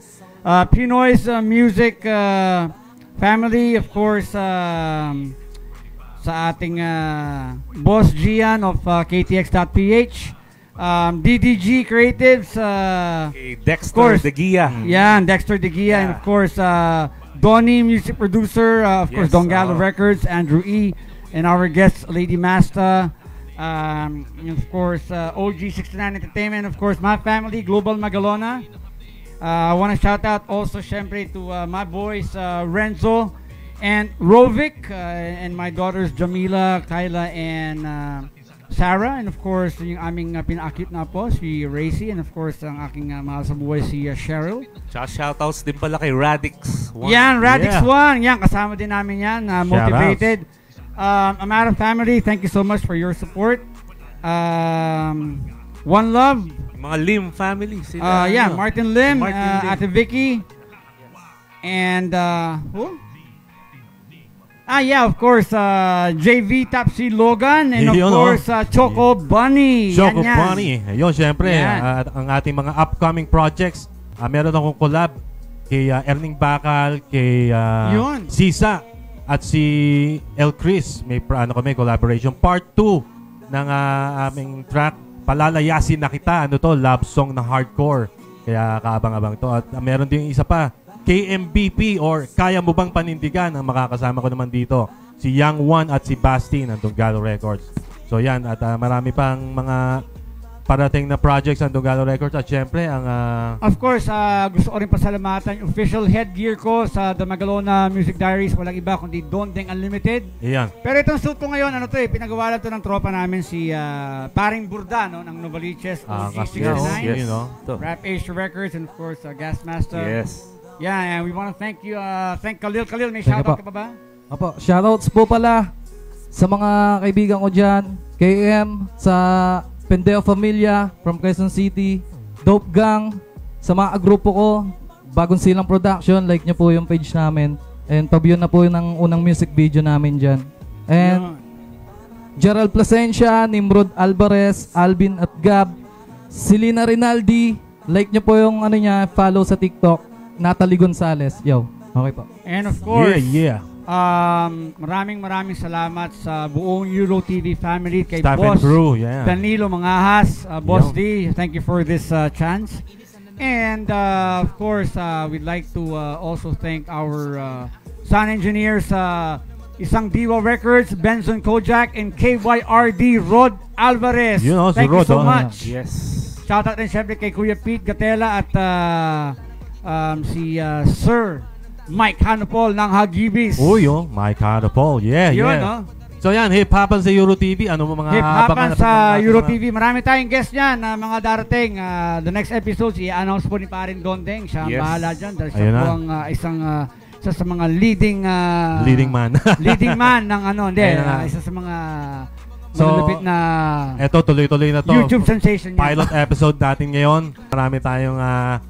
Pinoy's Music family, of course, sa ating boss Gian of KTX.ph, DDG Creatives, Dexter De Gia. Dexter De Gia, and of course, Donnie, music producer, of course, Donggalo Records, Andrew E, and our guest, Lady Masta, and of course, OG69 Entertainment, of course, my family, Global Magalona. I want to shout out also, syempre, to my boys, Renzo and Rovic, and my daughters, Jamila, Kyla, and Sarah, and of course, yung aming pinakit na po, si Racy, and of course, ang aking mahal sa buhay, si Cheryl. Tsaka shoutouts din pala kay Radix 1. Radix 1. Kasama din namin yan. Motivated. Amara family, thank you so much for your support. One Love. Mga Lim family. Sila, Martin Lim, Ate Vicky, and who? Of course, JV Tapsi Logan, and of course, Choco Bunny. Choco Bunny. Ayun, syempre, ang ating mga upcoming projects, meron akong collab kay Erning Bakal, kay Sisa, at si El Chris. May collaboration. Part 2 ng aming track, Palalayasin na kita. Ano to? Love song na hardcore. Kaya kaabang-abang to. At meron din isa pa. KMBP or Kaya Mo Bang Panindigan ang makakasama ko naman dito. Si Young One at si Basti ng Dunggalo Records. So yan. At marami pang mga parating na projects ng Dunggalo Records. At syempre, ang... Of course, gusto ko rin pasalamatan yung official headgear ko sa The Magalona Music Diaries. Walang iba kundi Dondeng Unlimited. Iyan. Pero itong suit ko ngayon, ano to pinagawa lang to ng tropa namin si Paring Burda, no, ng Novaliches, Kasi G69, you know. Rap Asia Records, and of course, Gasmaster. Yes. Yeah, and we want to thank you, thank Khalil. Khalil, may shoutout ka pa ba? Apo, shoutouts po pala sa mga kaibigan ko dyan, KM, sa Pendeo Familia from Quezon City, Dope Gang, sa mga grupo ko, Bagong Silang Production, like nyo po yung page namin. And pabiyon na po ng unang music video namin dyan. And Gerald Plasencia, Nimrod Alvarez, Alvin at Gab, Selena Rinaldi, like nyo po yung ano niya, follow sa TikTok, Natalie Gonzalez. Yo, okay po. And of course, Yeah. maraming salamat sa buong Euro TV family, kay Staff Boss and crew, yeah. Danilo Mangahas, Boss D, thank you for this chance. And of course, we'd like to also thank our sound engineers, Isang Diwa Records, Benson Kojak, and KYRD Rod Alvarez. You know, thank you so much. Yes. Shoutout din syempre kay Kuya Pete Gatela at si Sir Mike Hanopol ng Hagibis. Mike Hanopol. Yeah, Yun, yeah. no? So yan, hip-hopan sa Euro TV. Ano mo mga hip-hopan sa Euro TV. Marami tayong guest niyan na mga darating. The next episode, i-announce po ni Parin Dondeng. Siya ang bahala dyan. Dahil siya po ang isa sa mga leading man. leading man ng isa sa mga malulupit na eto, tuloy-tuloy na to. YouTube sensation niya. Pilot episode natin ngayon. Marami tayong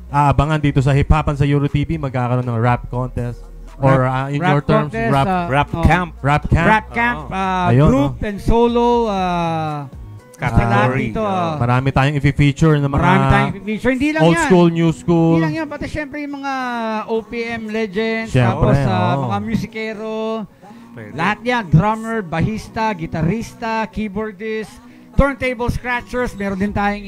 aabangan dito sa hip-hopan sa Euro TV. Magkakaroon ng rap contest. Or in your terms, contest, rap camp. Rap camp. Group and solo category. Marami tayong i-feature na mga Hindi lang old yan. school, new school. Hindi lang yan. Pati syempre yung mga OPM legends. Syempre, tapos mga musikero. Lahat yan. Drummer, bahista, gitarista, keyboardist, turntable scratchers. Meron din tayong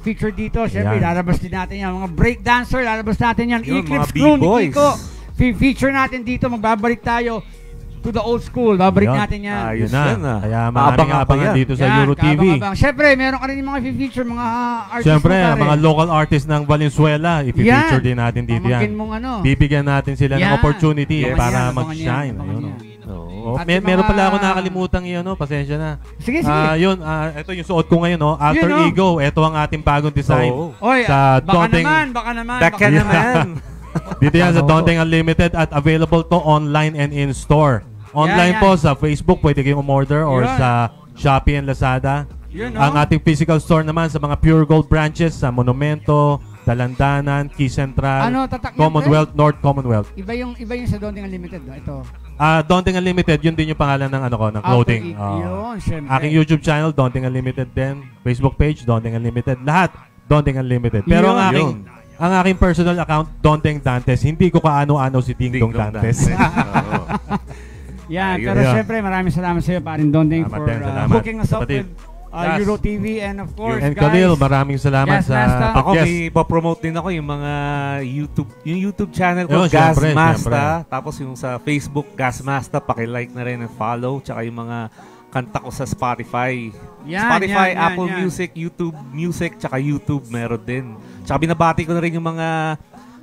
i-feature dito. Syempre, lalabas din natin yan. Mga breakdancer, lalabas natin yan. Eclipse Crew ni Kiko. Feature natin dito. Magbabalik tayo to the old school. Babalik natin yan. Ayun na. Kaya maraming abangan dito sa Euro TV. Syempre, meron ka rin yung mga feature, mga artists. Syempre, mga local artists ng Valenzuela, i-feature din natin dito yan. Bibigyan natin sila ng opportunity para mag-shine. Meron pala ako nakakalimutan yun, pasensya na. Sige. Ito yung suot ko ngayon, Alter Ego. Ito ang ating bagong design. Sa baka naman. Dito yan sa Dondeng Unlimited at available to online and in-store. Online po sa Facebook, pwede kayong umorder or sa Shopee and Lazada. Ang ating physical store naman sa mga Pure Gold branches sa Monumento, Dalandanan, Key Central, Commonwealth, North Commonwealth. Iba yung sa Dondeng Unlimited, ito. Dondeng Unlimited, yun din yung pangalan ng ng clothing. Aking YouTube channel, Dondeng Unlimited din. Facebook page, Dondeng Unlimited. Lahat, Dondeng Unlimited. Pero ang aking personal account, Dondeng Dantes, hindi ko kaano-ano si Ding Dong Dantes. Pero syempre, maraming salamat sa iyo, Parin Dondeng, for hooking us up with Euro TV, and of course, and Khalil, maraming salamat sa Ako, may ipopromote din ako yung mga YouTube channel ko, Gasmasta. Tapos yung sa Facebook, Gasmasta, pakilike na rin and follow. Tsaka yung mga kanta ko sa Spotify. Apple Music, YouTube Music, tsaka YouTube meron din. Tsaka binabati ko na rin yung mga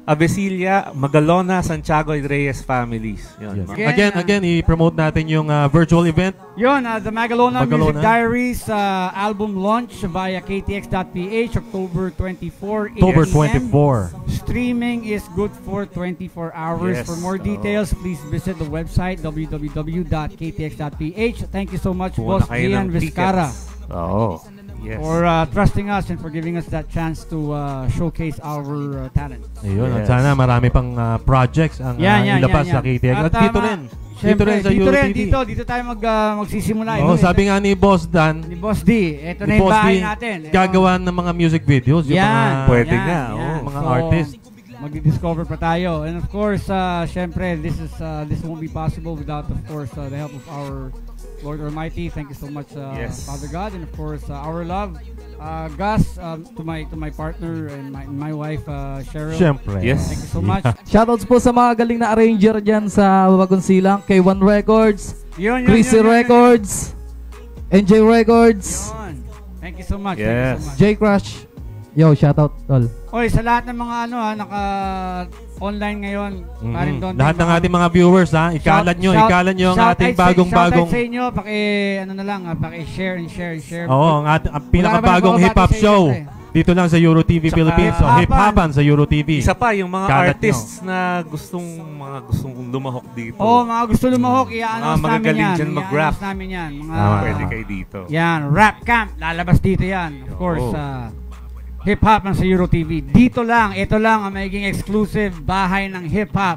Avesilia, Magalona, Santiago, and Reyes families. Yun. Again, i-promote natin yung virtual event. The Magalona Music Diaries album launch via ktx.ph, October 24, 8 24. Streaming is good for 24 hours. For more details, please visit the website www.ktx.ph. Thank you so much, Boss Gian Vizcara. For trusting us and for giving us that chance to showcase our talent. At sana marami pang projects ang ilabas sa KTX. At dito rin sa Euro TV. Dito tayo magsisimula. Sabi nga ni Boss Dan, ni Boss D, ito na yung bahay natin. Gagawa ng mga music videos. Pwede nga. Mga artists. Mag-discover pa tayo. And of course, syempre, this won't be possible without, of course, the help of our Lord Almighty. Thank you so much, Father God, and of course, our love, Gus, to my partner and my wife, Cheryl. Siyempre. Yes. Thank you so much. Shoutouts po sa mga galing na arranger dyan sa Wagonsilang, K1 Records, Yun, Chrissy Records, NJ Records, Yun. Thank you so much. Yes. Thank you so much. J Crush. Yo, shoutout tol. Oy, sa lahat ng mga naka-online ngayon, parin doon. Lahat ng ating mga viewers, ha? Ikalat nyo ang ating bagong-bagong... Shoutout sa inyo, paki-share and share. Oo, ang pinakabagong hip-hop show. Dito lang sa Euro TV Philippines. So, hip-hopan sa Euro TV. Isa pa, yung mga Kalat artists na gustong lumahok dito. Mga gusto lumahok, i-announce namin yan. Dyan mag-rap. I-announce namin yan. Pwede kayo dito. Yan, rap camp. Lalabas dito yan. Of course, hip-hop sa Euro TV. Dito lang, ito lang ang magiging exclusive bahay ng hip-hop.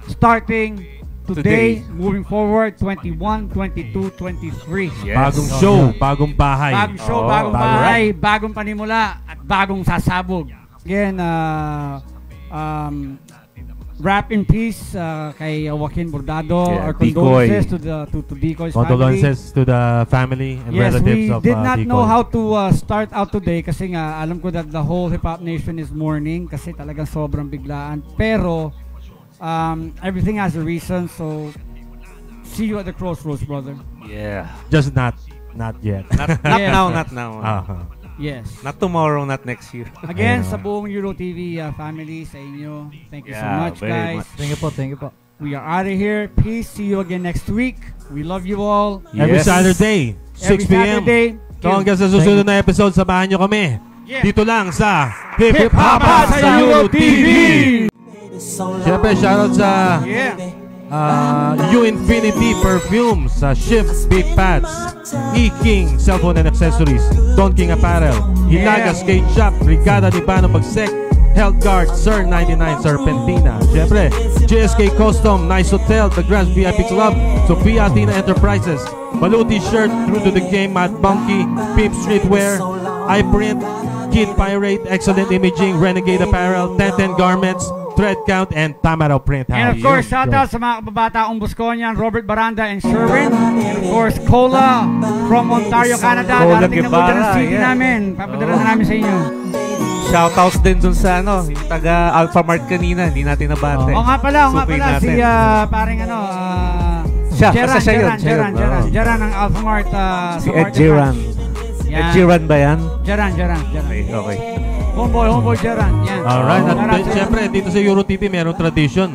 Starting today, moving forward, 21, 22, 23. Yes. Bagong show, bagong bahay. Bagong show, bagong bahay, bagong panimula, at bagong sasabog. Again, rap in peace kay Joaquin Bordado. Yeah, Our condolences to Decoy's Condolences to the family and yes, relatives of we did not know Decoy. how to start out today kasi nga alam ko that the whole hip-hop nation is mourning kasi talagang sobrang biglaan. Pero everything has a reason, so see you at the crossroads, brother. Yeah. Just not yet. Not now. Yes. Not tomorrow, not next year. Again, sa buong Euro TV family, sa inyo, thank you so much, very guys. much. Thank you po. We are out of here. Peace. See you again next week. We love you all. Every Yes. Saturday, 6 Every p.m. Saturday. So hanggang sa susunod na episode, samahan nyo kami. Yeah. Dito lang sa Hip Hop Hop sa Euro TV! Siyempre, shoutout sa Yeah. U Infinity Perfume, sa Shift Big Pads, E-King Cellphone and Accessories, Don King Apparel, Hilaga Skate Shop, Brigada Nibano Bagsek, Health Guard, Sir 99 Serpentina. Siyempre, JSK Custom, Nice Hotel, The Grand VIP Club, Sophia Athena Enterprises, Baluti Shirt, True to the Game, Matt Bunky, Pimp Streetwear, iPrint, Kid Pirate, Excellent Imaging, Renegade Apparel, 1010 Garments, Thread Count, and Tamaraw Print House. And of course, shout out sa mga kababataong Busconian, Robert Baranda and Sherwin. And of course, Cola from Ontario, Canada. Cola Darating na po dyan ang Guevara, city namin. Papadala na namin sa inyo. Shoutouts din dun sa yung taga Alphamart kanina, hindi natin nabate. Oo nga pala, Supin si natin. paring Siya, basta siya yun. Jeran ng Alphamart. Si Ed Jiran. Ed Jiran ba yan? Jeran. Okay. Homeboy Jeran. Yan. Alright, at Jeran. siyempre, dito sa Euro TV, merong tradition.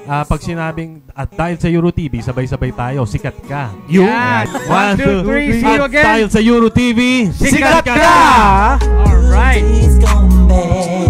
Pag sinabing, at dahil sa Euro TV, sabay-sabay tayo, sikat ka. Yan. 1, 2, 3, see you At again. dahil sa Euro TV, Sikat ka! ka! Alright. He's gone bad.